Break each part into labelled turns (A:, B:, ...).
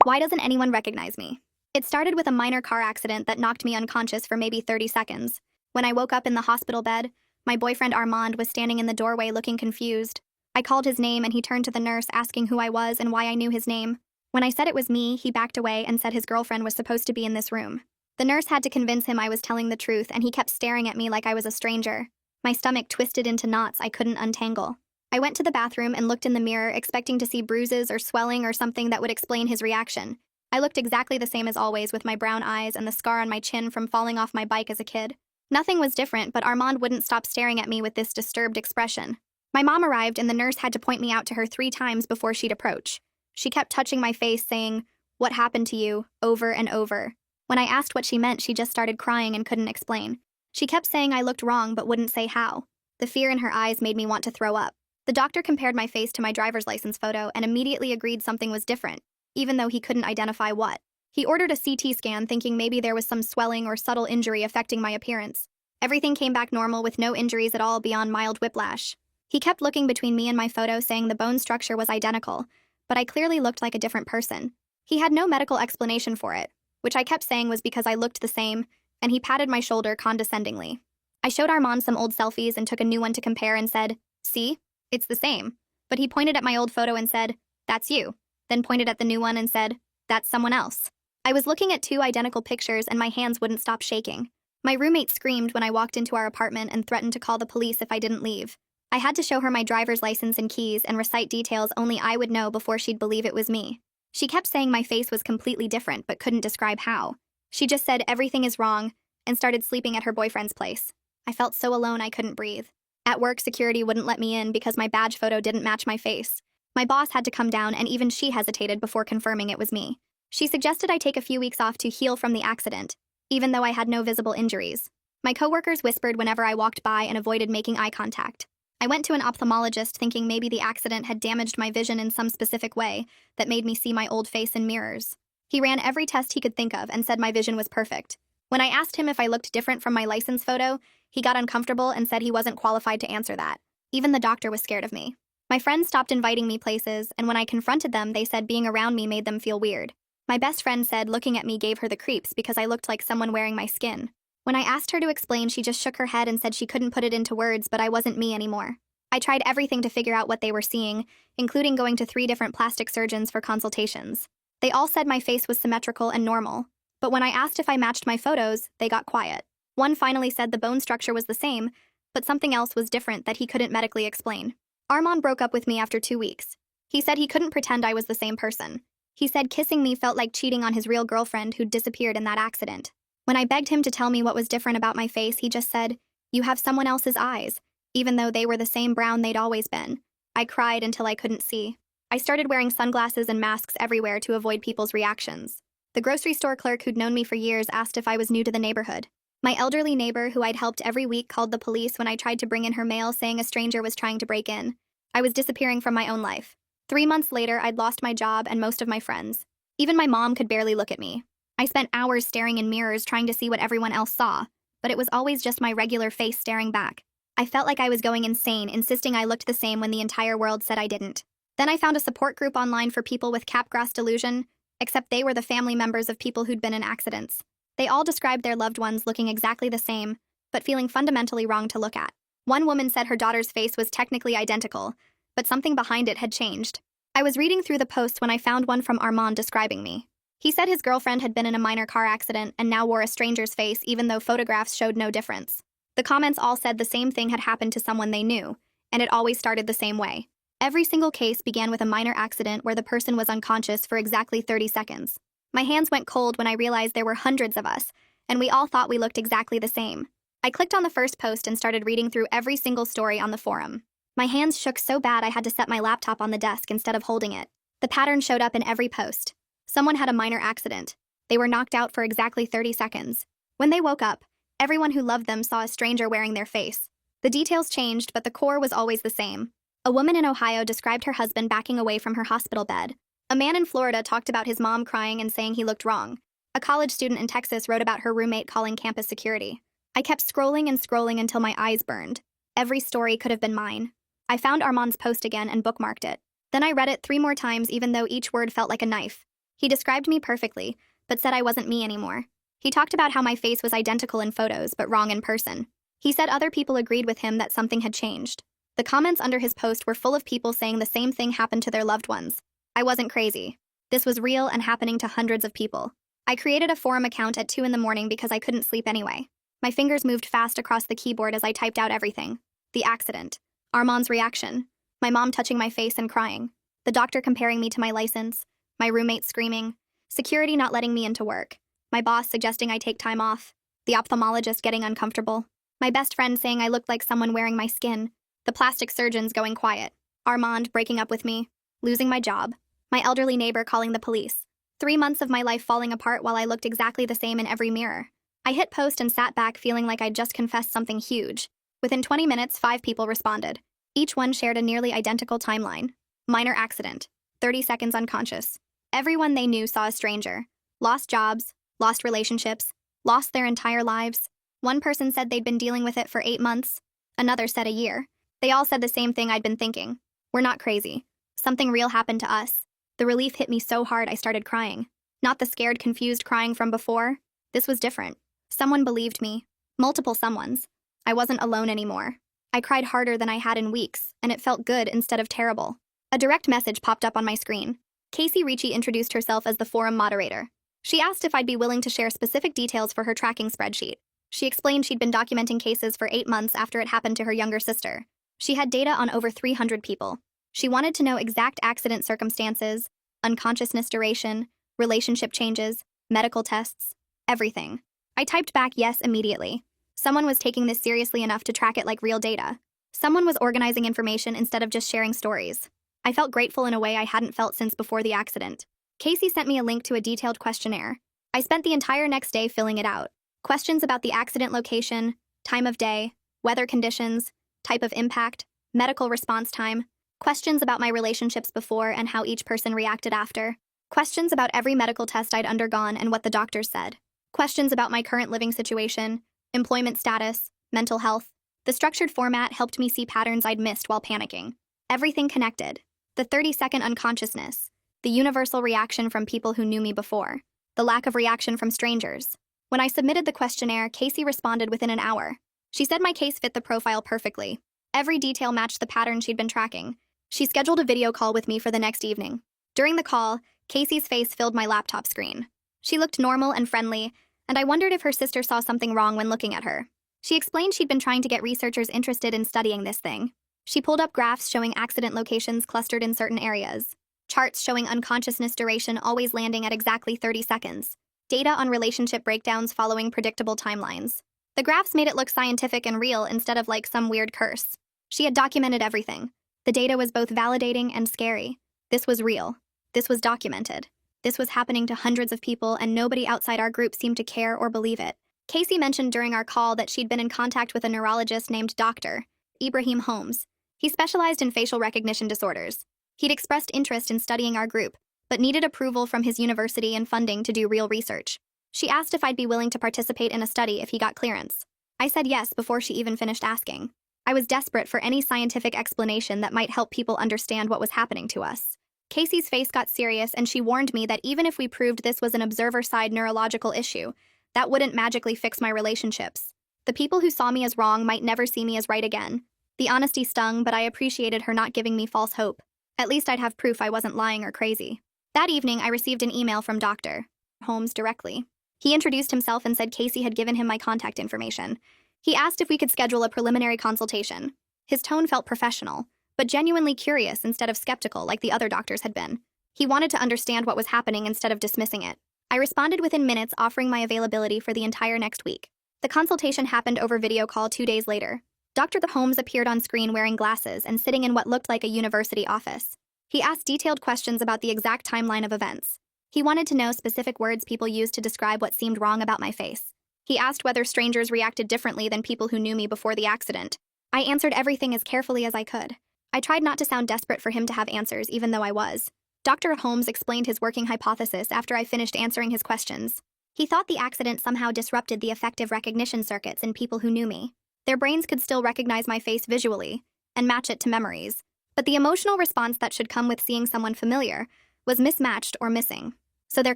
A: Why doesn't anyone recognize me? It started with a minor car accident that knocked me unconscious for maybe 30 seconds. When I woke up in the hospital bed, my boyfriend Armand was standing in the doorway looking confused. I called his name and he turned to the nurse asking who I was and why I knew his name. When I said it was me, he backed away and said his girlfriend was supposed to be in this room. The nurse had to convince him I was telling the truth and he kept staring at me like I was a stranger. My stomach twisted into knots I couldn't untangle. I went to the bathroom and looked in the mirror expecting to see bruises or swelling or something that would explain his reaction. I looked exactly the same as always with my brown eyes and the scar on my chin from falling off my bike as a kid. Nothing was different, but Armand wouldn't stop staring at me with this disturbed expression. My mom arrived and the nurse had to point me out to her 3 times before she'd approach. She kept touching my face saying, "What happened to you?" over and over. When I asked what she meant, she just started crying and couldn't explain. She kept saying I looked wrong but wouldn't say how. The fear in her eyes made me want to throw up. The doctor compared my face to my driver's license photo and immediately agreed something was different, even though he couldn't identify what. He ordered a CT scan thinking maybe there was some swelling or subtle injury affecting my appearance. Everything came back normal with no injuries at all beyond mild whiplash. He kept looking between me and my photo saying the bone structure was identical, but I clearly looked like a different person. He had no medical explanation for it, which I kept saying was because I looked the same, and he patted my shoulder condescendingly. I showed Armand some old selfies and took a new one to compare and said, "See? It's the same." But he pointed at my old photo and said, "That's you," then pointed at the new one and said, "That's someone else." I was looking at 2 identical pictures and my hands wouldn't stop shaking. My roommate screamed when I walked into our apartment and threatened to call the police if I didn't leave. I had to show her my driver's license and keys and recite details only I would know before she'd believe it was me. She kept saying my face was completely different but couldn't describe how. She just said everything is wrong and started sleeping at her boyfriend's place. I felt so alone I couldn't breathe. At work, security wouldn't let me in because my badge photo didn't match my face. My boss had to come down and even she hesitated before confirming it was me. She suggested I take a few weeks off to heal from the accident, even though I had no visible injuries. My coworkers whispered whenever I walked by and avoided making eye contact. I went to an ophthalmologist thinking maybe the accident had damaged my vision in some specific way that made me see my old face in mirrors. He ran every test he could think of and said my vision was perfect. When I asked him if I looked different from my license photo, he got uncomfortable and said he wasn't qualified to answer that. Even the doctor was scared of me. My friends stopped inviting me places, and when I confronted them, they said being around me made them feel weird. My best friend said looking at me gave her the creeps because I looked like someone wearing my skin. When I asked her to explain, she just shook her head and said she couldn't put it into words, but I wasn't me anymore. I tried everything to figure out what they were seeing, including going to 3 different plastic surgeons for consultations. They all said my face was symmetrical and normal, but when I asked if I matched my photos, they got quiet. One finally said the bone structure was the same, but something else was different that he couldn't medically explain. Armand broke up with me after 2 weeks. He said he couldn't pretend I was the same person. He said kissing me felt like cheating on his real girlfriend who'd disappeared in that accident. When I begged him to tell me what was different about my face, he just said, "You have someone else's eyes," even though they were the same brown they'd always been. I cried until I couldn't see. I started wearing sunglasses and masks everywhere to avoid people's reactions. The grocery store clerk who'd known me for years asked if I was new to the neighborhood. My elderly neighbor, who I'd helped every week, called the police when I tried to bring in her mail saying a stranger was trying to break in. I was disappearing from my own life. 3 months later, I'd lost my job and most of my friends. Even my mom could barely look at me. I spent hours staring in mirrors trying to see what everyone else saw, but it was always just my regular face staring back. I felt like I was going insane, insisting I looked the same when the entire world said I didn't. Then I found a support group online for people with Capgras delusion, except they were the family members of people who'd been in accidents. They all described their loved ones looking exactly the same, but feeling fundamentally wrong to look at. One woman said her daughter's face was technically identical, but something behind it had changed. I was reading through the posts when I found one from Armand describing me. He said his girlfriend had been in a minor car accident and now wore a stranger's face even though photographs showed no difference. The comments all said the same thing had happened to someone they knew, and it always started the same way. Every single case began with a minor accident where the person was unconscious for exactly 30 seconds. My hands went cold when I realized there were hundreds of us, and we all thought we looked exactly the same. I clicked on the first post and started reading through every single story on the forum. My hands shook so bad I had to set my laptop on the desk instead of holding it. The pattern showed up in every post. Someone had a minor accident. They were knocked out for exactly 30 seconds. When they woke up, everyone who loved them saw a stranger wearing their face. The details changed, but the core was always the same. A woman in Ohio described her husband backing away from her hospital bed. A man in Florida talked about his mom crying and saying he looked wrong. A college student in Texas wrote about her roommate calling campus security. I kept scrolling and scrolling until my eyes burned. Every story could have been mine. I found Armand's post again and bookmarked it. Then I read it 3 more times even though each word felt like a knife. He described me perfectly, but said I wasn't me anymore. He talked about how my face was identical in photos, but wrong in person. He said other people agreed with him that something had changed. The comments under his post were full of people saying the same thing happened to their loved ones. I wasn't crazy. This was real and happening to hundreds of people. I created a forum account at 2 in the morning because I couldn't sleep anyway. My fingers moved fast across the keyboard as I typed out everything. The accident. Armand's reaction. My mom touching my face and crying. The doctor comparing me to my license. My roommate screaming. Security not letting me into work. My boss suggesting I take time off. The ophthalmologist getting uncomfortable. My best friend saying I looked like someone wearing my skin. The plastic surgeons going quiet. Armand breaking up with me. Losing my job. My elderly neighbor calling the police. 3 months of my life falling apart while I looked exactly the same in every mirror. I hit post and sat back feeling like I'd just confessed something huge. Within 20 minutes, 5 people responded. Each one shared a nearly identical timeline. Minor accident. 30 seconds unconscious. Everyone they knew saw a stranger. Lost jobs. Lost relationships. Lost their entire lives. One person said they'd been dealing with it for 8 months. Another said a year. They all said the same thing I'd been thinking. We're not crazy. Something real happened to us. The relief hit me so hard I started crying. Not the scared, confused crying from before. This was different. Someone believed me. Multiple someones. I wasn't alone anymore. I cried harder than I had in weeks, and it felt good instead of terrible. A direct message popped up on my screen. Casey Ricci introduced herself as the forum moderator. She asked if I'd be willing to share specific details for her tracking spreadsheet. She explained she'd been documenting cases for 8 months after it happened to her younger sister. She had data on over 300 people. She wanted to know exact accident circumstances, unconsciousness duration, relationship changes, medical tests, everything. I typed back yes immediately. Someone was taking this seriously enough to track it like real data. Someone was organizing information instead of just sharing stories. I felt grateful in a way I hadn't felt since before the accident. Casey sent me a link to a detailed questionnaire. I spent the entire next day filling it out. Questions about the accident location, time of day, weather conditions, type of impact, medical response time. Questions about my relationships before and how each person reacted after. Questions about every medical test I'd undergone and what the doctors said. Questions about my current living situation, employment status, mental health. The structured format helped me see patterns I'd missed while panicking. Everything connected. The 30-second unconsciousness. The universal reaction from people who knew me before. The lack of reaction from strangers. When I submitted the questionnaire, Casey responded within an hour. She said my case fit the profile perfectly. Every detail matched the pattern she'd been tracking. She scheduled a video call with me for the next evening. During the call, Casey's face filled my laptop screen. She looked normal and friendly, and I wondered if her sister saw something wrong when looking at her. She explained she'd been trying to get researchers interested in studying this thing. She pulled up graphs showing accident locations clustered in certain areas. Charts showing unconsciousness duration always landing at exactly 30 seconds. Data on relationship breakdowns following predictable timelines. The graphs made it look scientific and real instead of like some weird curse. She had documented everything. The data was both validating and scary. This was real. This was documented. This was happening to hundreds of people, and nobody outside our group seemed to care or believe it. Casey mentioned during our call that she'd been in contact with a neurologist named Dr. Ibrahim Holmes. He specialized in facial recognition disorders. He'd expressed interest in studying our group, but needed approval from his university and funding to do real research. She asked if I'd be willing to participate in a study if he got clearance. I said yes before she even finished asking. I was desperate for any scientific explanation that might help people understand what was happening to us. Casey's face got serious, and she warned me that even if we proved this was an observer-side neurological issue, that wouldn't magically fix my relationships. The people who saw me as wrong might never see me as right again. The honesty stung, but I appreciated her not giving me false hope. At least I'd have proof I wasn't lying or crazy. That evening, I received an email from Dr. Holmes directly. He introduced himself and said Casey had given him my contact information. He asked if we could schedule a preliminary consultation. His tone felt professional, but genuinely curious instead of skeptical like the other doctors had been. He wanted to understand what was happening instead of dismissing it. I responded within minutes, offering my availability for the entire next week. The consultation happened over video call 2 days later. Dr. Holmes appeared on screen wearing glasses and sitting in what looked like a university office. He asked detailed questions about the exact timeline of events. He wanted to know specific words people used to describe what seemed wrong about my face. He asked whether strangers reacted differently than people who knew me before the accident. I answered everything as carefully as I could. I tried not to sound desperate for him to have answers, even though I was. Dr. Holmes explained his working hypothesis after I finished answering his questions. He thought the accident somehow disrupted the affective recognition circuits in people who knew me. Their brains could still recognize my face visually and match it to memories, but the emotional response that should come with seeing someone familiar was mismatched or missing. So their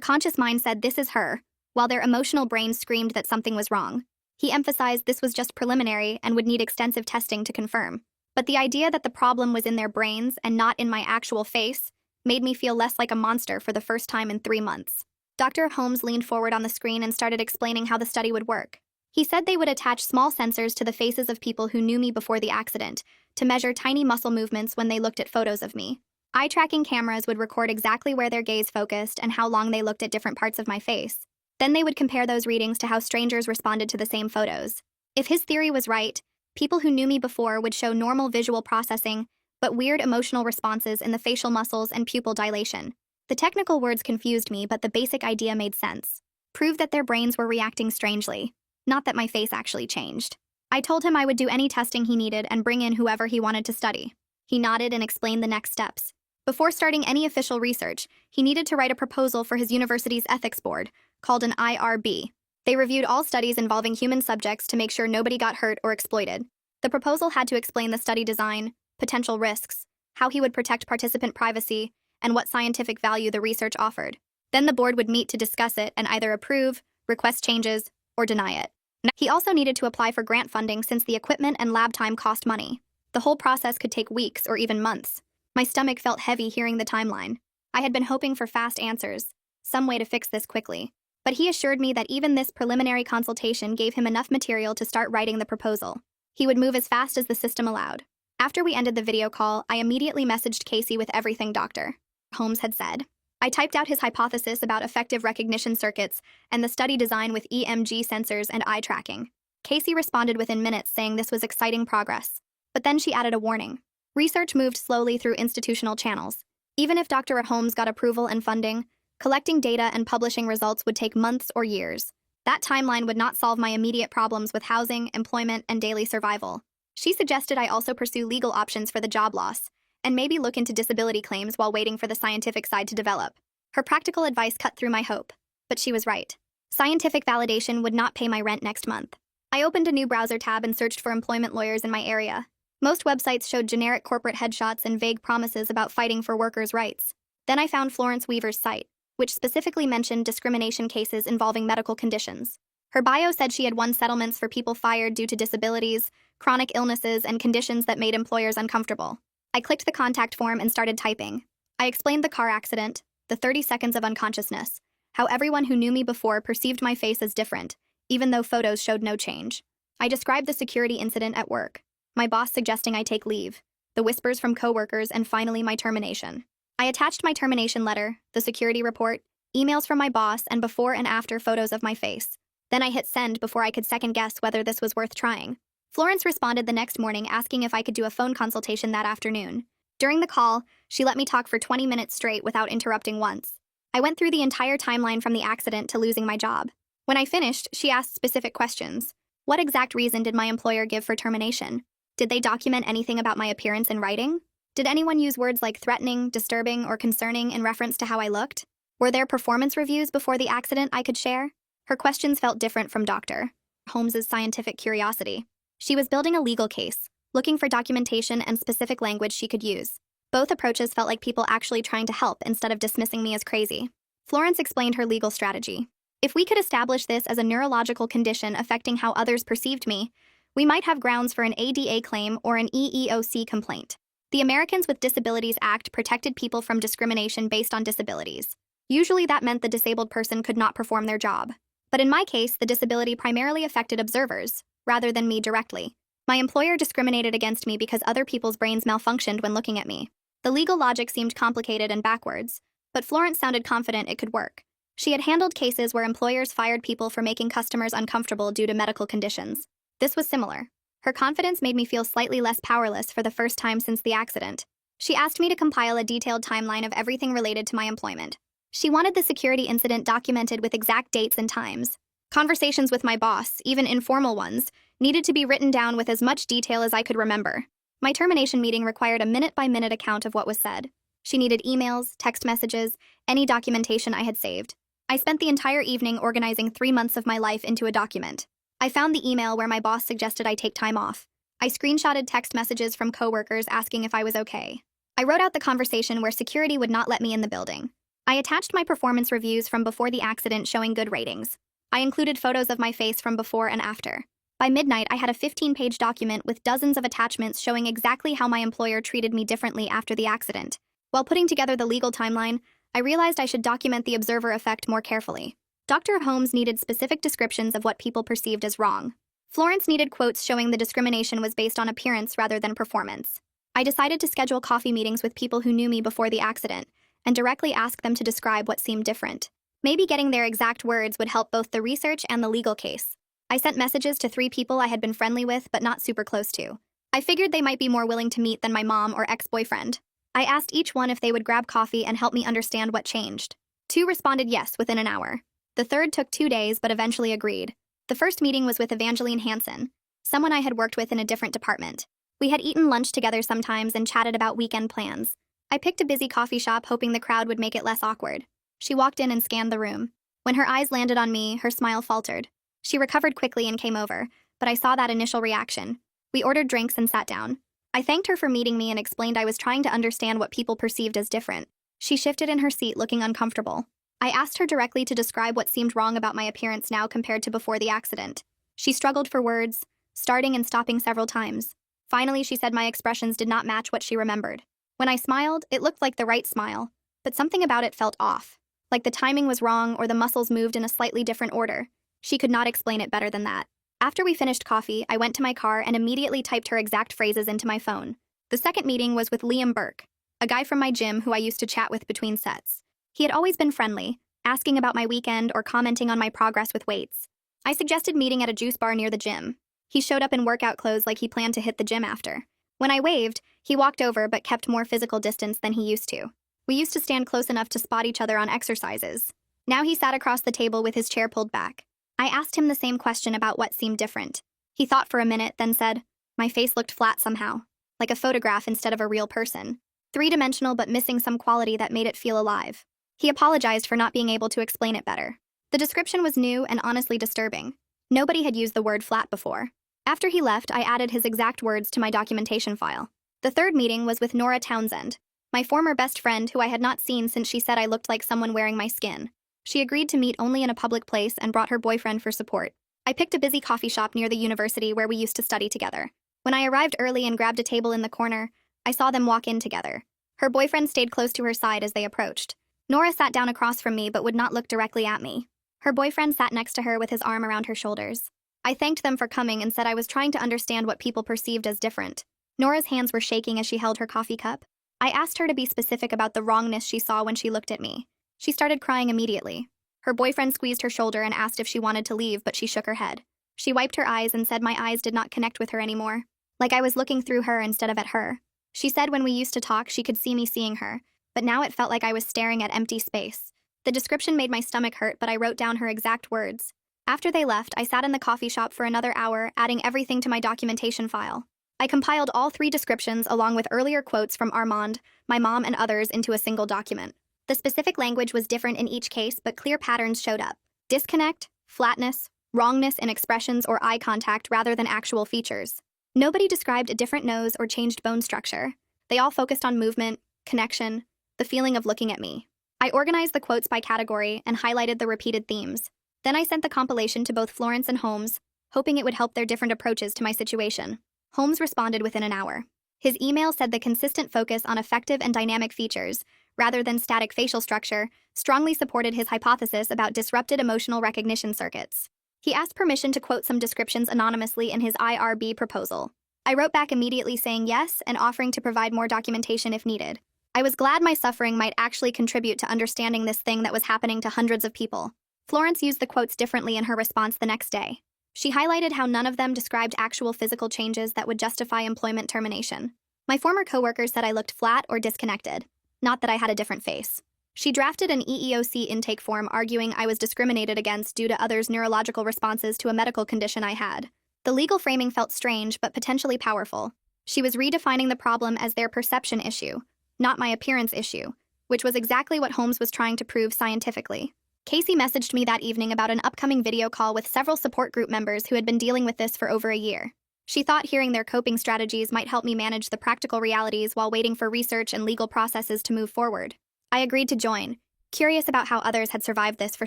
A: conscious mind said this is her, while their emotional brain screamed that something was wrong. He emphasized this was just preliminary and would need extensive testing to confirm. But the idea that the problem was in their brains and not in my actual face made me feel less like a monster for the first time in 3 months. Dr. Holmes leaned forward on the screen and started explaining how the study would work. He said they would attach small sensors to the faces of people who knew me before the accident to measure tiny muscle movements when they looked at photos of me. Eye-tracking cameras would record exactly where their gaze focused and how long they looked at different parts of my face. Then they would compare those readings to how strangers responded to the same photos. If his theory was right, people who knew me before would show normal visual processing, but weird emotional responses in the facial muscles and pupil dilation. The technical words confused me, but the basic idea made sense. Proved that their brains were reacting strangely, not that my face actually changed. I told him I would do any testing he needed and bring in whoever he wanted to study. He nodded and explained the next steps. Before starting any official research, he needed to write a proposal for his university's ethics board, called an IRB. They reviewed all studies involving human subjects to make sure nobody got hurt or exploited. The proposal had to explain the study design, potential risks, how he would protect participant privacy, and what scientific value the research offered. Then the board would meet to discuss it and either approve, request changes, or deny it. He also needed to apply for grant funding since the equipment and lab time cost money. The whole process could take weeks or even months. My stomach felt heavy hearing the timeline. I had been hoping for fast answers, some way to fix this quickly. But he assured me that even this preliminary consultation gave him enough material to start writing the proposal. He would move as fast as the system allowed. After we ended the video call, I immediately messaged Casey with everything Dr. Holmes had said. I typed out his hypothesis about effective recognition circuits and the study design with EMG sensors and eye tracking. Casey responded within minutes saying this was exciting progress. But then she added a warning. Research moved slowly through institutional channels. Even if Dr. Holmes got approval and funding, collecting data and publishing results would take months or years. That timeline would not solve my immediate problems with housing, employment, and daily survival. She suggested I also pursue legal options for the job loss, and maybe look into disability claims while waiting for the scientific side to develop. Her practical advice cut through my hope, but she was right. Scientific validation would not pay my rent next month. I opened a new browser tab and searched for employment lawyers in my area. Most websites showed generic corporate headshots and vague promises about fighting for workers' rights. Then I found Florence Weaver's site, which specifically mentioned discrimination cases involving medical conditions. Her bio said she had won settlements for people fired due to disabilities, chronic illnesses, and conditions that made employers uncomfortable. I clicked the contact form and started typing. I explained the car accident, the 30 seconds of unconsciousness, how everyone who knew me before perceived my face as different, even though photos showed no change. I described the security incident at work, my boss suggesting I take leave, the whispers from coworkers, and finally my termination. I attached my termination letter, the security report, emails from my boss, and before and after photos of my face. Then I hit send before I could second guess whether this was worth trying. Florence responded the next morning asking if I could do a phone consultation that afternoon. During the call, she let me talk for 20 minutes straight without interrupting once. I went through the entire timeline from the accident to losing my job. When I finished, she asked specific questions. What exact reason did my employer give for termination? Did they document anything about my appearance in writing? Did anyone use words like threatening, disturbing, or concerning in reference to how I looked? Were there performance reviews before the accident I could share? Her questions felt different from Dr. Holmes's scientific curiosity. She was building a legal case, looking for documentation and specific language she could use. Both approaches felt like people actually trying to help instead of dismissing me as crazy. Florence explained her legal strategy. If we could establish this as a neurological condition affecting how others perceived me, we might have grounds for an ADA claim or an EEOC complaint. The Americans with Disabilities Act protected people from discrimination based on disabilities. Usually that meant the disabled person could not perform their job. But in my case, the disability primarily affected observers, rather than me directly. My employer discriminated against me because other people's brains malfunctioned when looking at me. The legal logic seemed complicated and backwards, but Florence sounded confident it could work. She had handled cases where employers fired people for making customers uncomfortable due to medical conditions. This was similar. Her confidence made me feel slightly less powerless for the first time since the accident. She asked me to compile a detailed timeline of everything related to my employment. She wanted the security incident documented with exact dates and times. Conversations with my boss, even informal ones, needed to be written down with as much detail as I could remember. My termination meeting required a minute-by-minute account of what was said. She needed emails, text messages, any documentation I had saved. I spent the entire evening organizing 3 months of my life into a document. I found the email where my boss suggested I take time off. I screenshotted text messages from coworkers asking if I was okay. I wrote out the conversation where security would not let me in the building. I attached my performance reviews from before the accident showing good ratings. I included photos of my face from before and after. By midnight, I had a 15-page document with dozens of attachments showing exactly how my employer treated me differently after the accident. While putting together the legal timeline, I realized I should document the observer effect more carefully. Dr. Holmes needed specific descriptions of what people perceived as wrong. Florence needed quotes showing the discrimination was based on appearance rather than performance. I decided to schedule coffee meetings with people who knew me before the accident and directly ask them to describe what seemed different. Maybe getting their exact words would help both the research and the legal case. I sent messages to 3 people I had been friendly with but not super close to. I figured they might be more willing to meet than my mom or ex-boyfriend. I asked each one if they would grab coffee and help me understand what changed. 2 responded yes within an hour. The third took 2 days but eventually agreed. The first meeting was with Evangeline Hansen, someone I had worked with in a different department. We had eaten lunch together sometimes and chatted about weekend plans. I picked a busy coffee shop hoping the crowd would make it less awkward. She walked in and scanned the room. When her eyes landed on me, her smile faltered. She recovered quickly and came over, but I saw that initial reaction. We ordered drinks and sat down. I thanked her for meeting me and explained I was trying to understand what people perceived as different. She shifted in her seat, looking uncomfortable. I asked her directly to describe what seemed wrong about my appearance now compared to before the accident. She struggled for words, starting and stopping several times. Finally, she said my expressions did not match what she remembered. When I smiled, it looked like the right smile, but something about it felt off. Like the timing was wrong or the muscles moved in a slightly different order. She could not explain it better than that. After we finished coffee, I went to my car and immediately typed her exact phrases into my phone. The second meeting was with Liam Burke, a guy from my gym who I used to chat with between sets. He had always been friendly, asking about my weekend or commenting on my progress with weights. I suggested meeting at a juice bar near the gym. He showed up in workout clothes like he planned to hit the gym after. When I waved, he walked over but kept more physical distance than he used to. We used to stand close enough to spot each other on exercises. Now he sat across the table with his chair pulled back. I asked him the same question about what seemed different. He thought for a minute, then said, "My face looked flat somehow, like a photograph instead of a real person. 3-dimensional but missing some quality that made it feel alive." He apologized for not being able to explain it better. The description was new and honestly disturbing. Nobody had used the word flat before. After he left, I added his exact words to my documentation file. The third meeting was with Nora Townsend, my former best friend who I had not seen since she said I looked like someone wearing my skin. She agreed to meet only in a public place and brought her boyfriend for support. I picked a busy coffee shop near the university where we used to study together. When I arrived early and grabbed a table in the corner, I saw them walk in together. Her boyfriend stayed close to her side as they approached. Nora sat down across from me but would not look directly at me. Her boyfriend sat next to her with his arm around her shoulders. I thanked them for coming and said I was trying to understand what people perceived as different. Nora's hands were shaking as she held her coffee cup. I asked her to be specific about the wrongness she saw when she looked at me. She started crying immediately. Her boyfriend squeezed her shoulder and asked if she wanted to leave, but she shook her head. She wiped her eyes and said my eyes did not connect with her anymore, like I was looking through her instead of at her. She said when we used to talk, she could see me seeing her, but now it felt like I was staring at empty space. The description made my stomach hurt, but I wrote down her exact words. After they left, I sat in the coffee shop for another hour, adding everything to my documentation file. I compiled all 3 descriptions along with earlier quotes from Armand, my mom, and others into a single document. The specific language was different in each case, but clear patterns showed up. Disconnect, flatness, wrongness in expressions or eye contact rather than actual features. Nobody described a different nose or changed bone structure. They all focused on movement, connection, the feeling of looking at me. I organized the quotes by category and highlighted the repeated themes. Then I sent the compilation to both Florence and Holmes, hoping it would help their different approaches to my situation. Holmes responded within an hour. His email said the consistent focus on effective and dynamic features, rather than static facial structure, strongly supported his hypothesis about disrupted emotional recognition circuits. He asked permission to quote some descriptions anonymously in his IRB proposal. I wrote back immediately saying yes and offering to provide more documentation if needed. I was glad my suffering might actually contribute to understanding this thing that was happening to hundreds of people. Florence used the quotes differently in her response the next day. She highlighted how none of them described actual physical changes that would justify employment termination. My former coworkers said I looked flat or disconnected, not that I had a different face. She drafted an EEOC intake form arguing I was discriminated against due to others' neurological responses to a medical condition I had. The legal framing felt strange but potentially powerful. She was redefining the problem as their perception issue, not my appearance issue, which was exactly what Holmes was trying to prove scientifically. Casey messaged me that evening about an upcoming video call with several support group members who had been dealing with this for over a year. She thought hearing their coping strategies might help me manage the practical realities while waiting for research and legal processes to move forward. I agreed to join, curious about how others had survived this for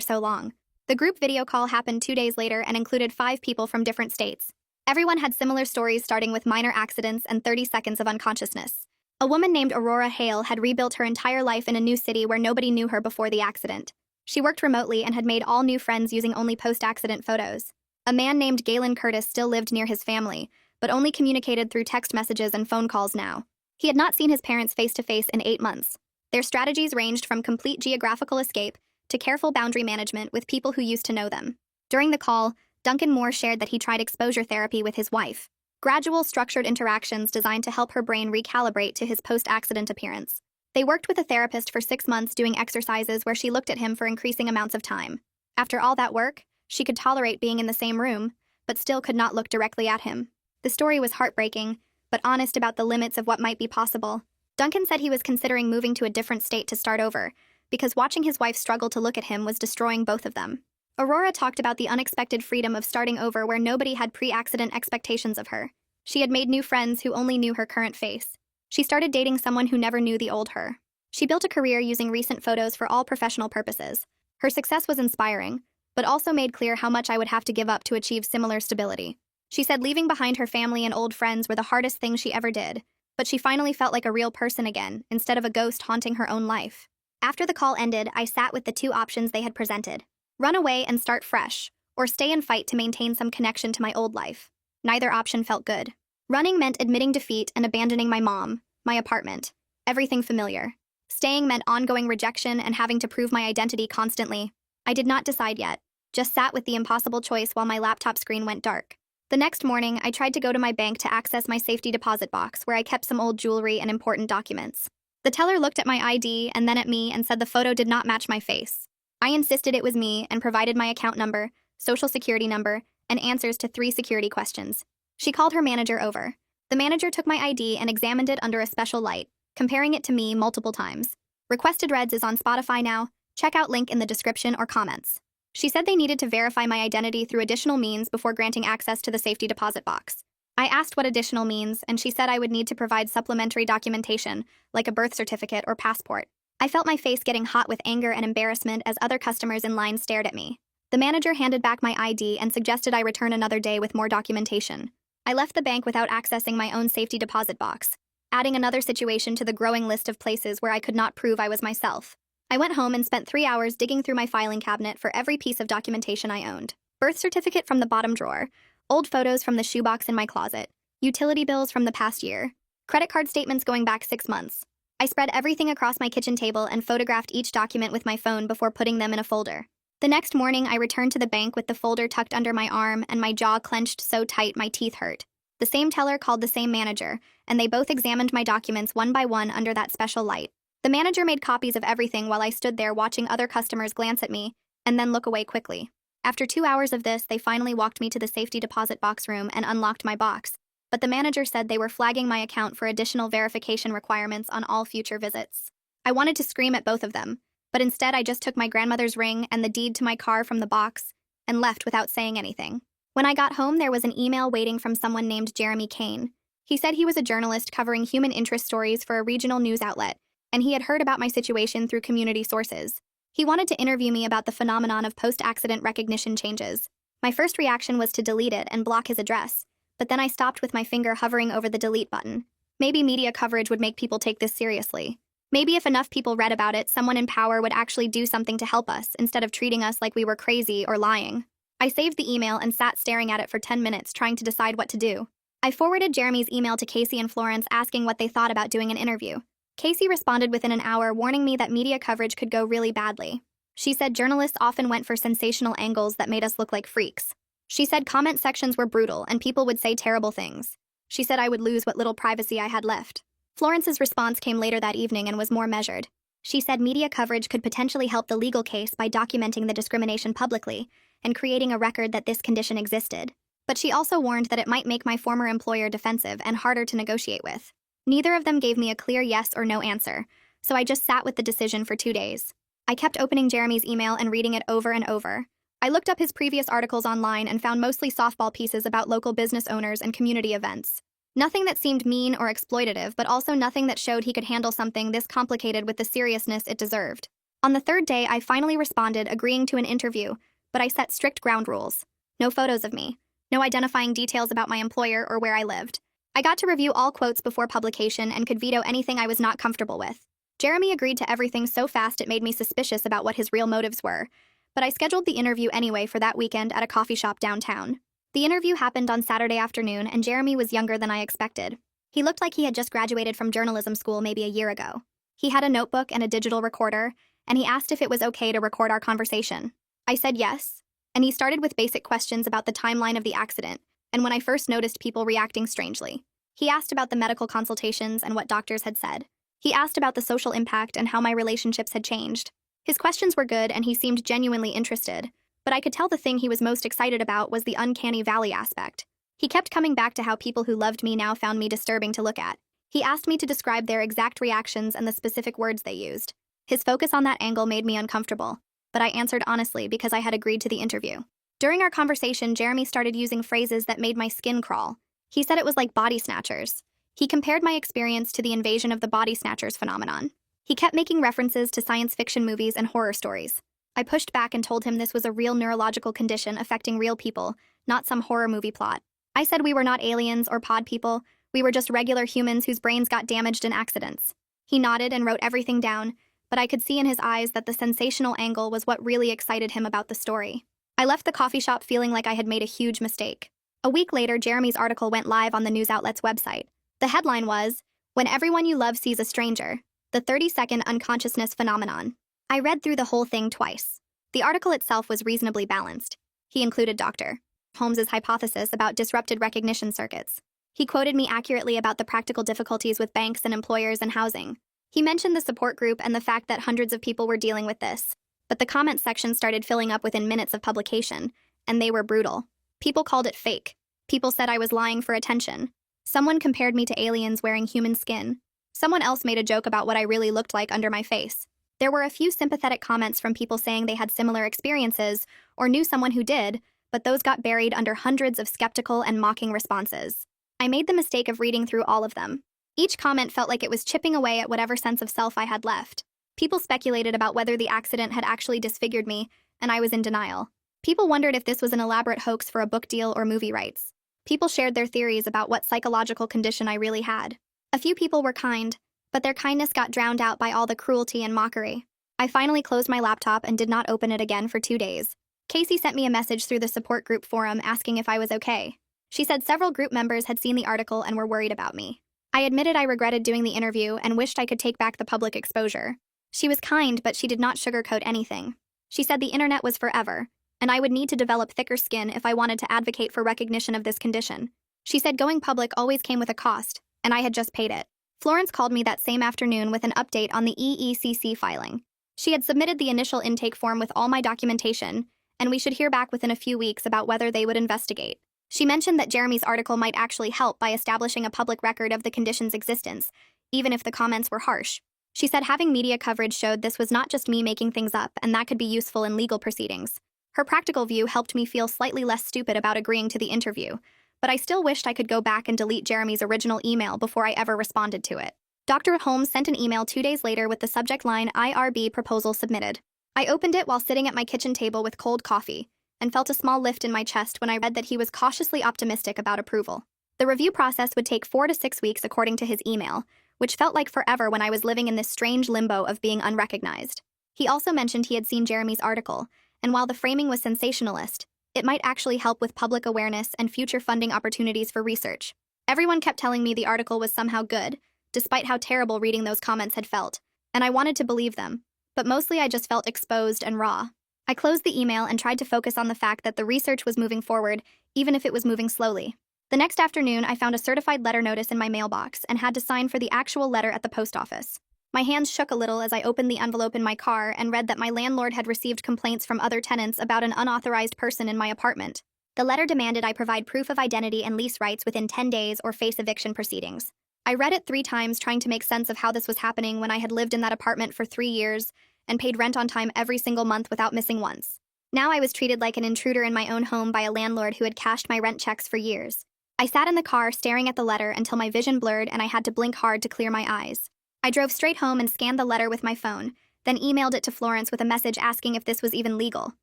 A: so long. The group video call happened 2 days later and included 5 people from different states. Everyone had similar stories, starting with minor accidents and 30 seconds of unconsciousness. A woman named Aurora Hale had rebuilt her entire life in a new city where nobody knew her before the accident. She worked remotely and had made all new friends using only post-accident photos. A man named Galen Curtis still lived near his family, but only communicated through text messages and phone calls now. He had not seen his parents face-to-face in 8 months. Their strategies ranged from complete geographical escape to careful boundary management with people who used to know them. During the call, Duncan Moore shared that he tried exposure therapy with his wife. Gradual, structured interactions designed to help her brain recalibrate to his post-accident appearance. They worked with a therapist for 6 months doing exercises where she looked at him for increasing amounts of time. After all that work, she could tolerate being in the same room, but still could not look directly at him. The story was heartbreaking, but honest about the limits of what might be possible. Duncan said he was considering moving to a different state to start over, because watching his wife struggle to look at him was destroying both of them. Aurora talked about the unexpected freedom of starting over where nobody had pre-accident expectations of her. She had made new friends who only knew her current face. She started dating someone who never knew the old her. She built a career using recent photos for all professional purposes. Her success was inspiring, but also made clear how much I would have to give up to achieve similar stability. She said leaving behind her family and old friends were the hardest thing she ever did, but she finally felt like a real person again, instead of a ghost haunting her own life. After the call ended, I sat with the 2 options they had presented. Run away and start fresh, or stay and fight to maintain some connection to my old life. Neither option felt good. Running meant admitting defeat and abandoning my mom, my apartment, everything familiar. Staying meant ongoing rejection and having to prove my identity constantly. I did not decide yet, just sat with the impossible choice while my laptop screen went dark. The next morning, I tried to go to my bank to access my safety deposit box where I kept some old jewelry and important documents. The teller looked at my ID and then at me and said the photo did not match my face. I insisted it was me and provided my account number, social security number, and answers to 3 security questions. She called her manager over. The manager took my ID and examined it under a special light, comparing it to me multiple times. Requested Reds is on Spotify now. Check out link in the description or comments. She said they needed to verify my identity through additional means before granting access to the safety deposit box. I asked what additional means, and she said I would need to provide supplementary documentation, like a birth certificate or passport. I felt my face getting hot with anger and embarrassment as other customers in line stared at me. The manager handed back my ID and suggested I return another day with more documentation. I left the bank without accessing my own safety deposit box, adding another situation to the growing list of places where I could not prove I was myself. I went home and spent 3 hours digging through my filing cabinet for every piece of documentation I owned. Birth certificate from the bottom drawer, old photos from the shoebox in my closet, utility bills from the past year, credit card statements going back 6 months. I spread everything across my kitchen table and photographed each document with my phone before putting them in a folder. The next morning, I returned to the bank with the folder tucked under my arm and my jaw clenched so tight my teeth hurt. The same teller called the same manager, and they both examined my documents one by one under that special light. The manager made copies of everything while I stood there watching other customers glance at me and then look away quickly. After 2 hours of this, they finally walked me to the safety deposit box room and unlocked my box, but the manager said they were flagging my account for additional verification requirements on all future visits. I wanted to scream at both of them, but instead I just took my grandmother's ring and the deed to my car from the box and left without saying anything. When I got home, there was an email waiting from someone named Jeremy Kane. He said he was a journalist covering human interest stories for a regional news outlet, and he had heard about my situation through community sources. He wanted to interview me about the phenomenon of post-accident recognition changes. My first reaction was to delete it and block his address, but then I stopped with my finger hovering over the delete button. Maybe media coverage would make people take this seriously. Maybe if enough people read about it, someone in power would actually do something to help us instead of treating us like we were crazy or lying. I saved the email and sat staring at it for 10 minutes trying to decide what to do. I forwarded Jeremy's email to Casey and Florence asking what they thought about doing an interview. Casey responded within an hour warning me that media coverage could go really badly. She said journalists often went for sensational angles that made us look like freaks. She said comment sections were brutal and people would say terrible things. She said I would lose what little privacy I had left. Florence's response came later that evening and was more measured. She said media coverage could potentially help the legal case by documenting the discrimination publicly and creating a record that this condition existed. But she also warned that it might make my former employer defensive and harder to negotiate with. Neither of them gave me a clear yes or no answer, so I just sat with the decision for 2 days. I kept opening Jeremy's email and reading it over and over. I looked up his previous articles online and found mostly softball pieces about local business owners and community events. Nothing that seemed mean or exploitative, but also nothing that showed he could handle something this complicated with the seriousness it deserved. On the third day, I finally responded, agreeing to an interview, but I set strict ground rules. No photos of me. No identifying details about my employer or where I lived. I got to review all quotes before publication and could veto anything I was not comfortable with. Jeremy agreed to everything so fast it made me suspicious about what his real motives were, but I scheduled the interview anyway for that weekend at a coffee shop downtown. The interview happened on Saturday afternoon, and Jeremy was younger than I expected. He looked like he had just graduated from journalism school maybe a year ago. He had a notebook and a digital recorder, and he asked if it was okay to record our conversation. I said yes, and he started with basic questions about the timeline of the accident, and when I first noticed people reacting strangely. He asked about the medical consultations and what doctors had said. He asked about the social impact and how my relationships had changed. His questions were good, and he seemed genuinely interested, but I could tell the thing he was most excited about was the uncanny valley aspect. He kept coming back to how people who loved me now found me disturbing to look at. He asked me to describe their exact reactions and the specific words they used. His focus on that angle made me uncomfortable, but I answered honestly because I had agreed to the interview. During our conversation, Jeremy started using phrases that made my skin crawl. He said it was like body snatchers. He compared my experience to the invasion of the body snatchers phenomenon. He kept making references to science fiction movies and horror stories. I pushed back and told him this was a real neurological condition affecting real people, not some horror movie plot. I said we were not aliens or pod people, we were just regular humans whose brains got damaged in accidents. He nodded and wrote everything down, but I could see in his eyes that the sensational angle was what really excited him about the story. I left the coffee shop feeling like I had made a huge mistake. A week later, Jeremy's article went live on the news outlet's website. The headline was, "When Everyone You Love Sees a Stranger, the 30-second unconsciousness phenomenon." I read through the whole thing twice. The article itself was reasonably balanced. He included Dr. Holmes's hypothesis about disrupted recognition circuits. He quoted me accurately about the practical difficulties with banks and employers and housing. He mentioned the support group and the fact that hundreds of people were dealing with this. But the comment section started filling up within minutes of publication, and they were brutal. People called it fake. People said I was lying for attention. Someone compared me to aliens wearing human skin. Someone else made a joke about what I really looked like under my face. There were a few sympathetic comments from people saying they had similar experiences or knew someone who did, but those got buried under hundreds of skeptical and mocking responses. I made the mistake of reading through all of them. Each comment felt like it was chipping away at whatever sense of self I had left. People speculated about whether the accident had actually disfigured me, and I was in denial. People wondered if this was an elaborate hoax for a book deal or movie rights. People shared their theories about what psychological condition I really had. A few people were kind, but their kindness got drowned out by all the cruelty and mockery. I finally closed my laptop and did not open it again for 2 days. Casey sent me a message through the support group forum asking if I was okay. She said several group members had seen the article and were worried about me. I admitted I regretted doing the interview and wished I could take back the public exposure. She was kind, but she did not sugarcoat anything. She said the internet was forever, and I would need to develop thicker skin if I wanted to advocate for recognition of this condition. She said going public always came with a cost, and I had just paid it. Florence called me that same afternoon with an update on the EECC filing. She had submitted the initial intake form with all my documentation, and we should hear back within a few weeks about whether they would investigate. She mentioned that Jeremy's article might actually help by establishing a public record of the condition's existence, even if the comments were harsh. She said having media coverage showed this was not just me making things up, and that could be useful in legal proceedings. Her practical view helped me feel slightly less stupid about agreeing to the interview, but I still wished I could go back and delete Jeremy's original email before I ever responded to it. Dr. Holmes sent an email 2 days later with the subject line IRB proposal submitted. I opened it while sitting at my kitchen table with cold coffee, and felt a small lift in my chest when I read that he was cautiously optimistic about approval. The review process would take 4 to 6 weeks according to his email, which felt like forever when I was living in this strange limbo of being unrecognized. He also mentioned he had seen Jeremy's article, and while the framing was sensationalist, it might actually help with public awareness and future funding opportunities for research. Everyone kept telling me the article was somehow good, despite how terrible reading those comments had felt, and I wanted to believe them, but mostly I just felt exposed and raw. I closed the email and tried to focus on the fact that the research was moving forward, even if it was moving slowly. The next afternoon, I found a certified letter notice in my mailbox and had to sign for the actual letter at the post office. My hands shook a little as I opened the envelope in my car and read that my landlord had received complaints from other tenants about an unauthorized person in my apartment. The letter demanded I provide proof of identity and lease rights within 10 days or face eviction proceedings. I read it 3 times trying to make sense of how this was happening when I had lived in that apartment for 3 years and paid rent on time every single month without missing once. Now I was treated like an intruder in my own home by a landlord who had cashed my rent checks for years. I sat in the car staring at the letter until my vision blurred and I had to blink hard to clear my eyes. I drove straight home and scanned the letter with my phone, then emailed it to Florence with a message asking if this was even legal.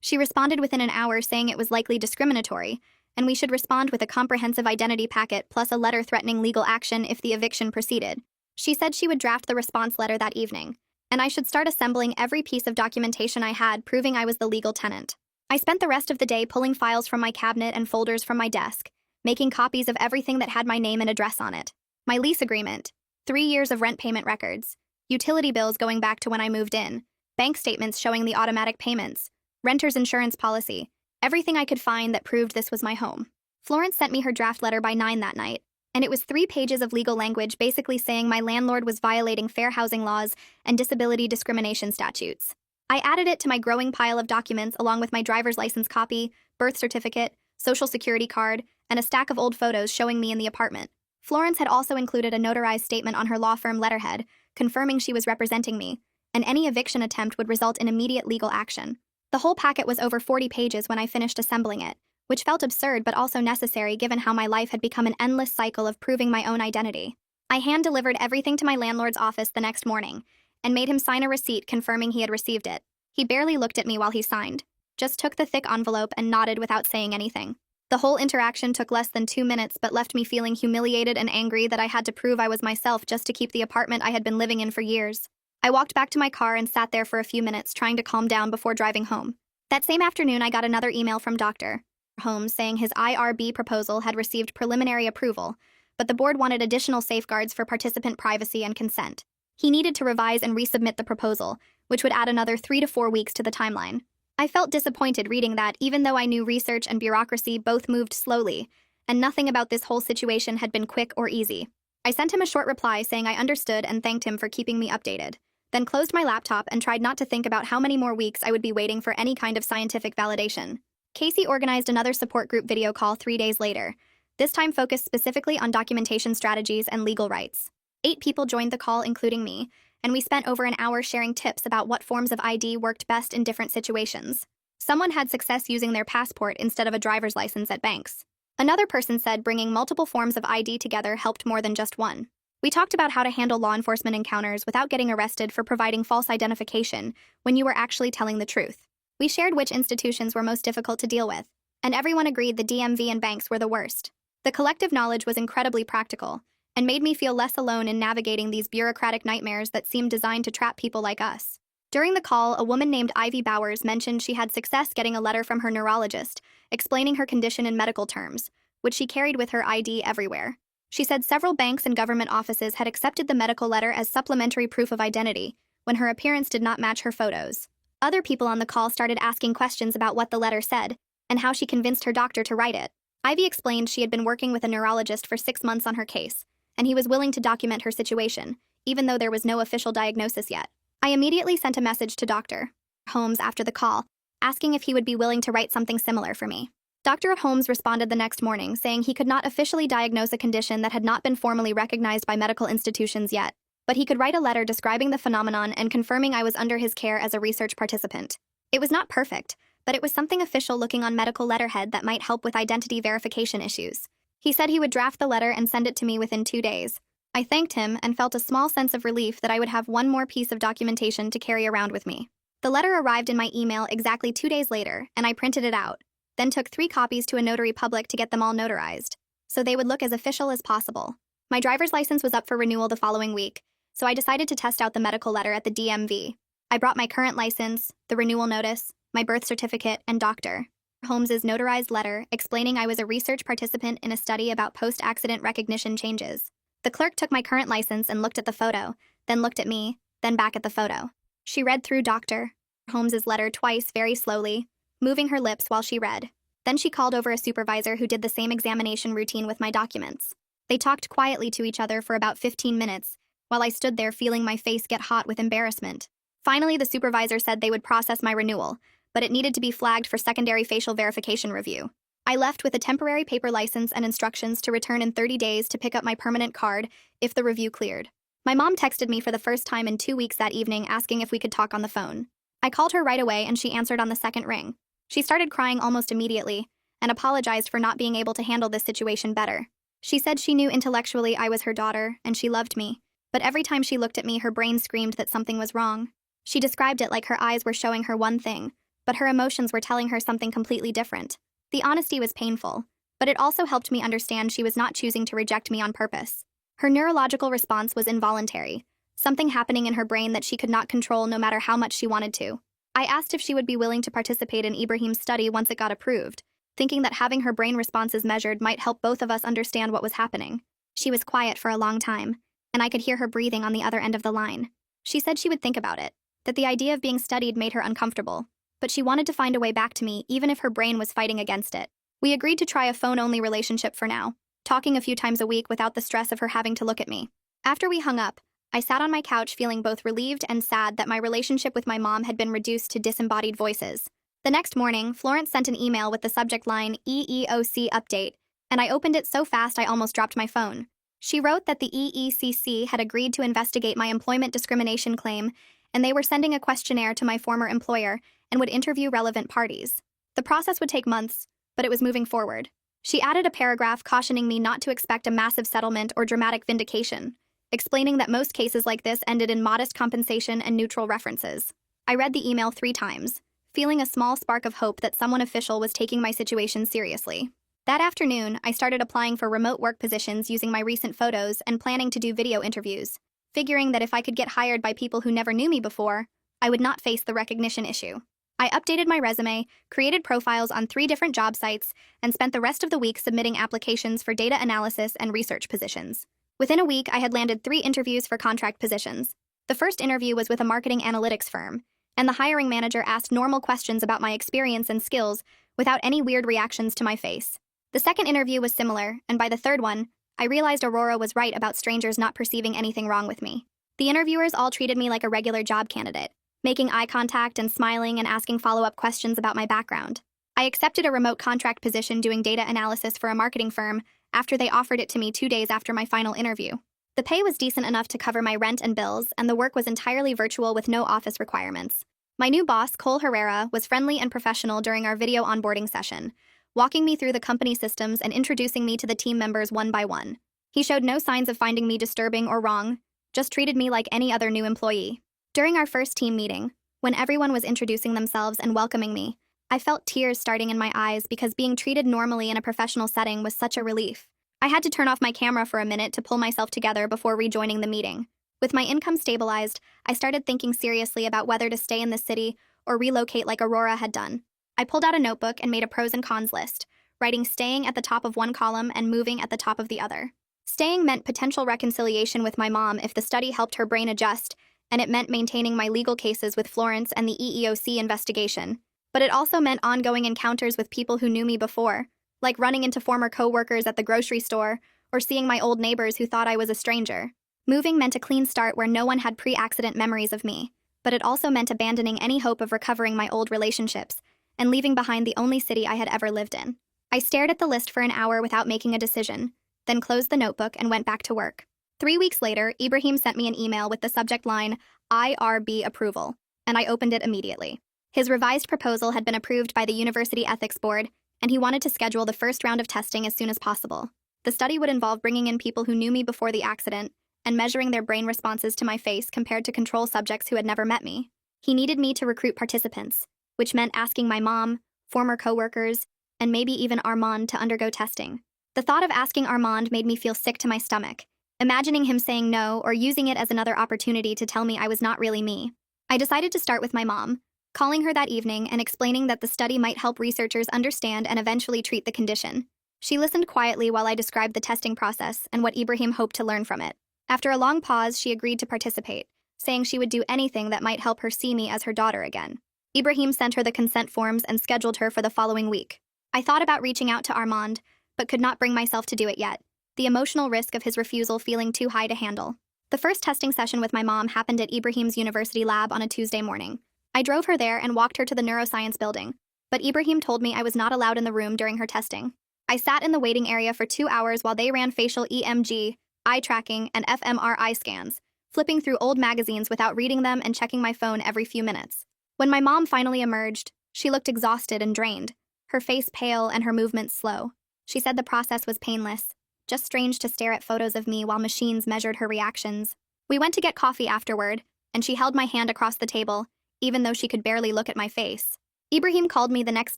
A: She responded within an hour saying it was likely discriminatory, and we should respond with a comprehensive identity packet plus a letter threatening legal action if the eviction proceeded. She said she would draft the response letter that evening, and I should start assembling every piece of documentation I had proving I was the legal tenant. I spent the rest of the day pulling files from my cabinet and folders from my desk, making copies of everything that had my name and address on it. My lease agreement, 3 years of rent payment records, utility bills going back to when I moved in, bank statements showing the automatic payments, renter's insurance policy, everything I could find that proved this was my home. Florence sent me her draft letter by 9 that night, and it was 3 pages of legal language basically saying my landlord was violating fair housing laws and disability discrimination statutes. I added it to my growing pile of documents along with my driver's license copy, birth certificate, social security card, and a stack of old photos showing me in the apartment. Florence had also included a notarized statement on her law firm letterhead, confirming she was representing me, and any eviction attempt would result in immediate legal action. The whole packet was over 40 pages when I finished assembling it, which felt absurd but also necessary given how my life had become an endless cycle of proving my own identity. I hand-delivered everything to my landlord's office the next morning, and made him sign a receipt confirming he had received it. He barely looked at me while he signed, just took the thick envelope and nodded without saying anything. The whole interaction took less than 2 minutes but left me feeling humiliated and angry that I had to prove I was myself just to keep the apartment I had been living in for years. I walked back to my car and sat there for a few minutes trying to calm down before driving home. That same afternoon, I got another email from Dr. Holmes saying his IRB proposal had received preliminary approval, but the board wanted additional safeguards for participant privacy and consent. He needed to revise and resubmit the proposal, which would add another 3 to 4 weeks to the timeline. I felt disappointed reading that, even though I knew research and bureaucracy both moved slowly, and nothing about this whole situation had been quick or easy. I sent him a short reply saying I understood and thanked him for keeping me updated, then closed my laptop and tried not to think about how many more weeks I would be waiting for any kind of scientific validation. Casey organized another support group video call 3 days later, this time focused specifically on documentation strategies and legal rights. 8 people joined the call, including me, and we spent over an hour sharing tips about what forms of ID worked best in different situations. Someone had success using their passport instead of a driver's license at banks. Another person said bringing multiple forms of ID together helped more than just one. We talked about how to handle law enforcement encounters without getting arrested for providing false identification when you were actually telling the truth. We shared which institutions were most difficult to deal with, and everyone agreed the DMV and banks were the worst. The collective knowledge was incredibly practical, and made me feel less alone in navigating these bureaucratic nightmares that seemed designed to trap people like us. During the call, a woman named Ivy Bowers mentioned she had success getting a letter from her neurologist, explaining her condition in medical terms, which she carried with her ID everywhere. She said several banks and government offices had accepted the medical letter as supplementary proof of identity when her appearance did not match her photos. Other people on the call started asking questions about what the letter said and how she convinced her doctor to write it. Ivy explained she had been working with a neurologist for 6 months on her case, and he was willing to document her situation, even though there was no official diagnosis yet. I immediately sent a message to Dr. Holmes after the call, asking if he would be willing to write something similar for me. Dr. Holmes responded the next morning, saying he could not officially diagnose a condition that had not been formally recognized by medical institutions yet, but he could write a letter describing the phenomenon and confirming I was under his care as a research participant. It was not perfect, but it was something official looking on medical letterhead that might help with identity verification issues. He said he would draft the letter and send it to me within 2 days. I thanked him and felt a small sense of relief that I would have one more piece of documentation to carry around with me. The letter arrived in my email exactly 2 days later, and I printed it out, then took 3 copies to a notary public to get them all notarized, so they would look as official as possible. My driver's license was up for renewal the following week, so I decided to test out the medical letter at the DMV. I brought my current license, the renewal notice, my birth certificate, and Dr. Holmes's notarized letter explaining I was a research participant in a study about post-accident recognition changes. The clerk took my current license and looked at the photo, then looked at me, then back at the photo. She read through Dr. Holmes's letter twice very slowly, moving her lips while she read. Then she called over a supervisor who did the same examination routine with my documents. They talked quietly to each other for about 15 minutes, while I stood there feeling my face get hot with embarrassment. Finally, the supervisor said they would process my renewal, but it needed to be flagged for secondary facial verification review. I left with a temporary paper license and instructions to return in 30 days to pick up my permanent card if the review cleared. My mom texted me for the first time in 2 weeks that evening asking if we could talk on the phone. I called her right away and she answered on the second ring. She started crying almost immediately and apologized for not being able to handle this situation better. She said she knew intellectually I was her daughter and she loved me, but every time she looked at me, her brain screamed that something was wrong. She described it like her eyes were showing her one thing, but her emotions were telling her something completely different. The honesty was painful, but it also helped me understand she was not choosing to reject me on purpose. Her neurological response was involuntary, something happening in her brain that she could not control no matter how much she wanted to. I asked if she would be willing to participate in Ibrahim's study once it got approved, thinking that having her brain responses measured might help both of us understand what was happening. She was quiet for a long time, and I could hear her breathing on the other end of the line. She said she would think about it, that the idea of being studied made her uncomfortable, but she wanted to find a way back to me even if her brain was fighting against it. We agreed to try a phone-only relationship for now, talking a few times a week without the stress of her having to look at me. After we hung up, I sat on my couch feeling both relieved and sad that my relationship with my mom had been reduced to disembodied voices. The next morning, Florence sent an email with the subject line EEOC update, and I opened it so fast I almost dropped my phone. She wrote that the EECC had agreed to investigate my employment discrimination claim, and they were sending a questionnaire to my former employer and would interview relevant parties. The process would take months, but it was moving forward. She added a paragraph cautioning me not to expect a massive settlement or dramatic vindication, explaining that most cases like this ended in modest compensation and neutral references. I read the email 3 times, feeling a small spark of hope that someone official was taking my situation seriously. That afternoon, I started applying for remote work positions using my recent photos and planning to do video interviews, figuring that if I could get hired by people who never knew me before, I would not face the recognition issue. I updated my resume, created profiles on 3 different job sites, and spent the rest of the week submitting applications for data analysis and research positions. Within a week, I had landed 3 interviews for contract positions. The first interview was with a marketing analytics firm, and the hiring manager asked normal questions about my experience and skills without any weird reactions to my face. The second interview was similar, and by the third one, I realized Aurora was right about strangers not perceiving anything wrong with me. The interviewers all treated me like a regular job candidate, making eye contact and smiling and asking follow-up questions about my background. I accepted a remote contract position doing data analysis for a marketing firm after they offered it to me 2 days after my final interview. The pay was decent enough to cover my rent and bills, and the work was entirely virtual with no office requirements. My new boss, Cole Herrera, was friendly and professional during our video onboarding session, walking me through the company systems and introducing me to the team members one by one. He showed no signs of finding me disturbing or wrong, just treated me like any other new employee. During our first team meeting, when everyone was introducing themselves and welcoming me, I felt tears starting in my eyes because being treated normally in a professional setting was such a relief. I had to turn off my camera for a minute to pull myself together before rejoining the meeting. With my income stabilized, I started thinking seriously about whether to stay in the city or relocate like Aurora had done. I pulled out a notebook and made a pros and cons list, writing staying at the top of one column and moving at the top of the other. Staying meant potential reconciliation with my mom if the study helped her brain adjust, and it meant maintaining my legal cases with Florence and the EEOC investigation. But it also meant ongoing encounters with people who knew me before, like running into former co-workers at the grocery store or seeing my old neighbors who thought I was a stranger. Moving meant a clean start where no one had pre-accident memories of me, but it also meant abandoning any hope of recovering my old relationships and leaving behind the only city I had ever lived in. I stared at the list for an hour without making a decision, then closed the notebook and went back to work. 3 weeks later, Ibrahim sent me an email with the subject line, IRB approval, and I opened it immediately. His revised proposal had been approved by the University Ethics Board, and he wanted to schedule the first round of testing as soon as possible. The study would involve bringing in people who knew me before the accident and measuring their brain responses to my face compared to control subjects who had never met me. He needed me to recruit participants, which meant asking my mom, former coworkers, and maybe even Armand to undergo testing. The thought of asking Armand made me feel sick to my stomach, imagining him saying no or using it as another opportunity to tell me I was not really me. I decided to start with my mom, calling her that evening and explaining that the study might help researchers understand and eventually treat the condition. She listened quietly while I described the testing process and what Ibrahim hoped to learn from it. After a long pause, she agreed to participate, saying she would do anything that might help her see me as her daughter again. Ibrahim sent her the consent forms and scheduled her for the following week. I thought about reaching out to Armand, but could not bring myself to do it yet, the emotional risk of his refusal feeling too high to handle. The first testing session with my mom happened at Ibrahim's university lab on a Tuesday morning. I drove her there and walked her to the neuroscience building, but Ibrahim told me I was not allowed in the room during her testing. I sat in the waiting area for 2 hours while they ran facial EMG, eye tracking, and fMRI scans, flipping through old magazines without reading them and checking my phone every few minutes. When my mom finally emerged, she looked exhausted and drained, her face pale and her movements slow. She said the process was painless, just strange to stare at photos of me while machines measured her reactions. We went to get coffee afterward, and she held my hand across the table, even though she could barely look at my face. Ibrahim called me the next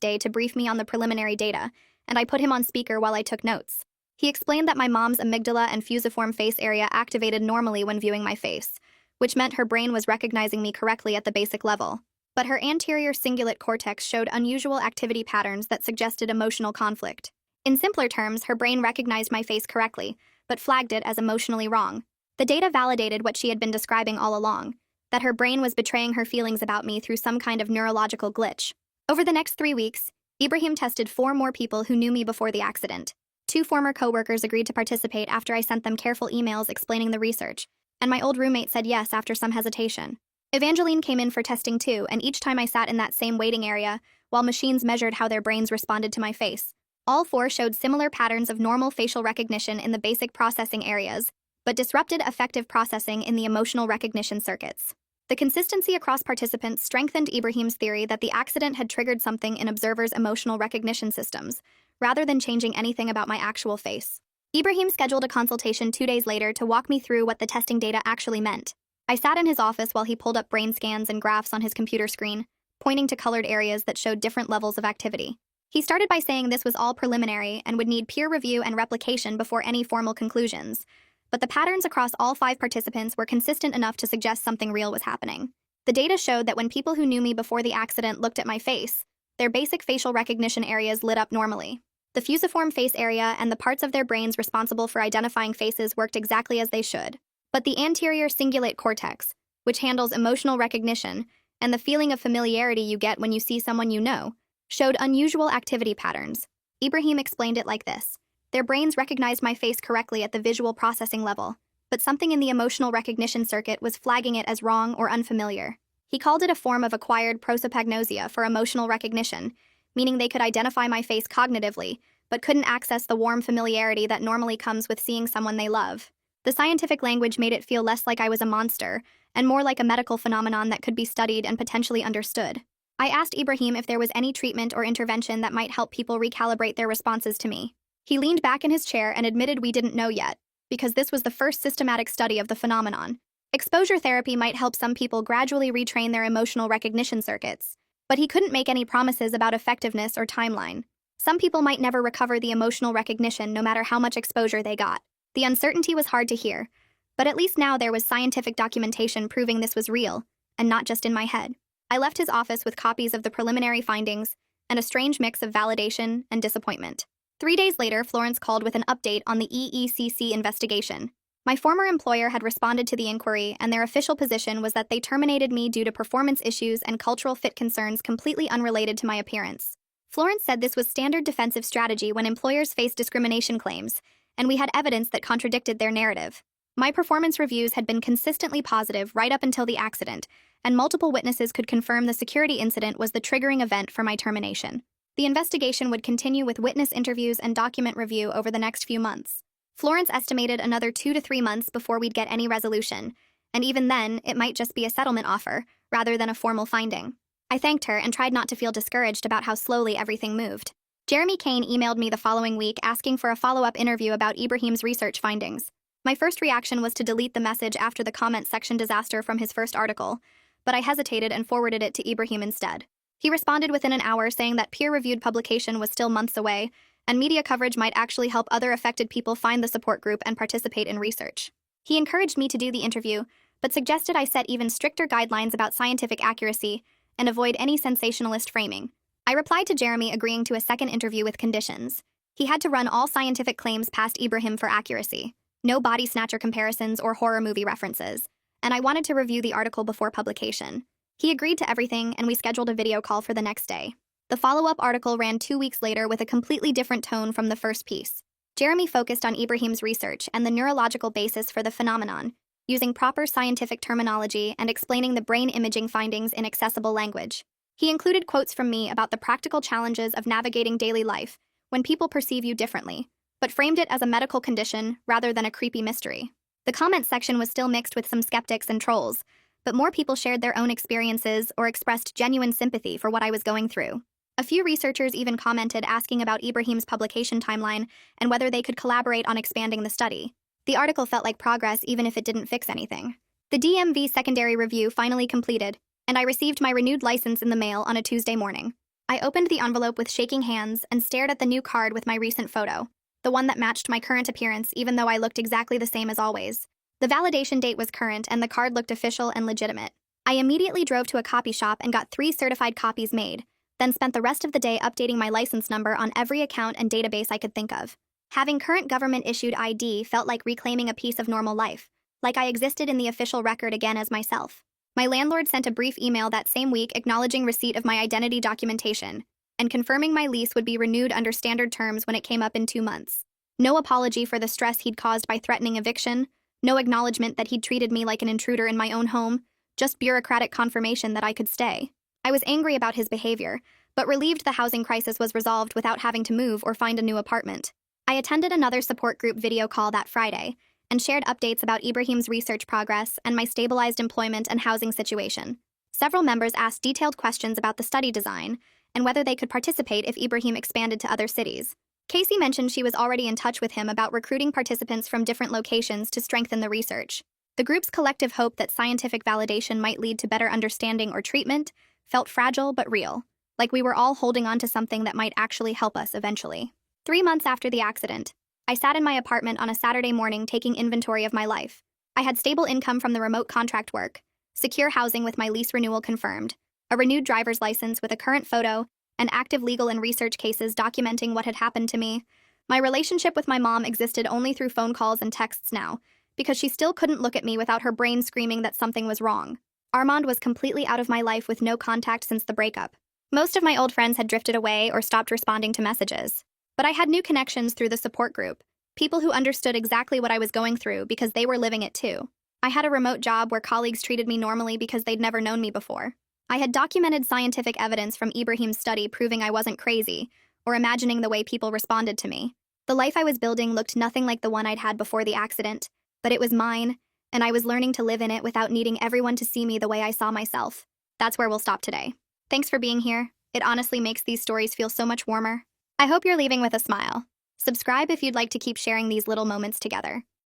A: day to brief me on the preliminary data, and I put him on speaker while I took notes. He explained that my mom's amygdala and fusiform face area activated normally when viewing my face, which meant her brain was recognizing me correctly at the basic level. But her anterior cingulate cortex showed unusual activity patterns that suggested emotional conflict. In simpler terms, her brain recognized my face correctly, but flagged it as emotionally wrong. The data validated what she had been describing all along, that her brain was betraying her feelings about me through some kind of neurological glitch. Over the next 3 weeks, Ibrahim tested 4 more people who knew me before the accident. 2 former coworkers agreed to participate after I sent them careful emails explaining the research, and my old roommate said yes after some hesitation. Evangeline came in for testing too, and each time I sat in that same waiting area, while machines measured how their brains responded to my face. All 4 showed similar patterns of normal facial recognition in the basic processing areas, but disrupted effective processing in the emotional recognition circuits. The consistency across participants strengthened Ibrahim's theory that the accident had triggered something in observers' emotional recognition systems, rather than changing anything about my actual face. Ibrahim scheduled a consultation 2 days later to walk me through what the testing data actually meant. I sat in his office while he pulled up brain scans and graphs on his computer screen, pointing to colored areas that showed different levels of activity. He started by saying this was all preliminary and would need peer review and replication before any formal conclusions, but the patterns across all 5 participants were consistent enough to suggest something real was happening. The data showed that when people who knew me before the accident looked at my face, their basic facial recognition areas lit up normally. The fusiform face area and the parts of their brains responsible for identifying faces worked exactly as they should. But the anterior cingulate cortex, which handles emotional recognition and the feeling of familiarity you get when you see someone you know, showed unusual activity patterns. Ibrahim explained it like this. Their brains recognized my face correctly at the visual processing level, but something in the emotional recognition circuit was flagging it as wrong or unfamiliar. He called it a form of acquired prosopagnosia for emotional recognition, meaning they could identify my face cognitively, but couldn't access the warm familiarity that normally comes with seeing someone they love. The scientific language made it feel less like I was a monster, and more like a medical phenomenon that could be studied and potentially understood. I asked Ibrahim if there was any treatment or intervention that might help people recalibrate their responses to me. He leaned back in his chair and admitted we didn't know yet, because this was the first systematic study of the phenomenon. Exposure therapy might help some people gradually retrain their emotional recognition circuits, but he couldn't make any promises about effectiveness or timeline. Some people might never recover the emotional recognition no matter how much exposure they got. The uncertainty was hard to hear, but at least now there was scientific documentation proving this was real, and not just in my head. I left his office with copies of the preliminary findings and a strange mix of validation and disappointment. 3 days later, Florence called with an update on the EECC investigation. My former employer had responded to the inquiry, and their official position was that they terminated me due to performance issues and cultural fit concerns completely unrelated to my appearance. Florence said this was standard defensive strategy when employers face discrimination claims, and we had evidence that contradicted their narrative. My performance reviews had been consistently positive right up until the accident, and multiple witnesses could confirm the security incident was the triggering event for my termination. The investigation would continue with witness interviews and document review over the next few months. Florence estimated another 2 to 3 months before we'd get any resolution, and even then, it might just be a settlement offer, rather than a formal finding. I thanked her and tried not to feel discouraged about how slowly everything moved. Jeremy Kane emailed me the following week asking for a follow-up interview about Ibrahim's research findings. My first reaction was to delete the message after the comment section disaster from his first article, but I hesitated and forwarded it to Ibrahim instead. He responded within an hour saying that peer-reviewed publication was still months away, and media coverage might actually help other affected people find the support group and participate in research. He encouraged me to do the interview, but suggested I set even stricter guidelines about scientific accuracy and avoid any sensationalist framing. I replied to Jeremy agreeing to a second interview with conditions. He had to run all scientific claims past Ibrahim for accuracy, no body snatcher comparisons or horror movie references, and I wanted to review the article before publication. He agreed to everything, and we scheduled a video call for the next day. The follow-up article ran 2 weeks later with a completely different tone from the first piece. Jeremy focused on Ibrahim's research and the neurological basis for the phenomenon, using proper scientific terminology and explaining the brain imaging findings in accessible language. He included quotes from me about the practical challenges of navigating daily life when people perceive you differently, but framed it as a medical condition rather than a creepy mystery. The comment section was still mixed with some skeptics and trolls, but more people shared their own experiences or expressed genuine sympathy for what I was going through. A few researchers even commented asking about Ibrahim's publication timeline and whether they could collaborate on expanding the study. The article felt like progress even if it didn't fix anything. The DMV secondary review finally completed, and I received my renewed license in the mail on a Tuesday morning. I opened the envelope with shaking hands and stared at the new card with my recent photo, the one that matched my current appearance even though I looked exactly the same as always. The validation date was current and the card looked official and legitimate. I immediately drove to a copy shop and got 3 certified copies made, then spent the rest of the day updating my license number on every account and database I could think of. Having current government-issued ID felt like reclaiming a piece of normal life, like I existed in the official record again as myself. My landlord sent a brief email that same week acknowledging receipt of my identity documentation and confirming my lease would be renewed under standard terms when it came up in 2 months. No apology for the stress he'd caused by threatening eviction, no acknowledgement that he'd treated me like an intruder in my own home, just bureaucratic confirmation that I could stay. I was angry about his behavior, but relieved the housing crisis was resolved without having to move or find a new apartment. I attended another support group video call that Friday and shared updates about Ibrahim's research progress and my stabilized employment and housing situation. Several members asked detailed questions about the study design and whether they could participate if Ibrahim expanded to other cities. Casey mentioned she was already in touch with him about recruiting participants from different locations to strengthen the research. The group's collective hope that scientific validation might lead to better understanding or treatment felt fragile but real, like we were all holding on to something that might actually help us eventually. 3 months after the accident, I sat in my apartment on a Saturday morning taking inventory of my life. I had stable income from the remote contract work, secure housing with my lease renewal confirmed, a renewed driver's license with a current photo, and active legal and research cases documenting what had happened to me. My relationship with my mom existed only through phone calls and texts now, because she still couldn't look at me without her brain screaming that something was wrong. Armand was completely out of my life with no contact since the breakup. Most of my old friends had drifted away or stopped responding to messages. But I had new connections through the support group, people who understood exactly what I was going through because they were living it too. I had a remote job where colleagues treated me normally because they'd never known me before. I had documented scientific evidence from Ibrahim's study proving I wasn't crazy, or imagining the way people responded to me. The life I was building looked nothing like the one I'd had before the accident, but it was mine, and I was learning to live in it without needing everyone to see me the way I saw myself. That's where we'll stop today. Thanks for being here. It honestly makes these stories feel so much warmer. I hope you're leaving with a smile. Subscribe if you'd like to keep sharing these little moments together.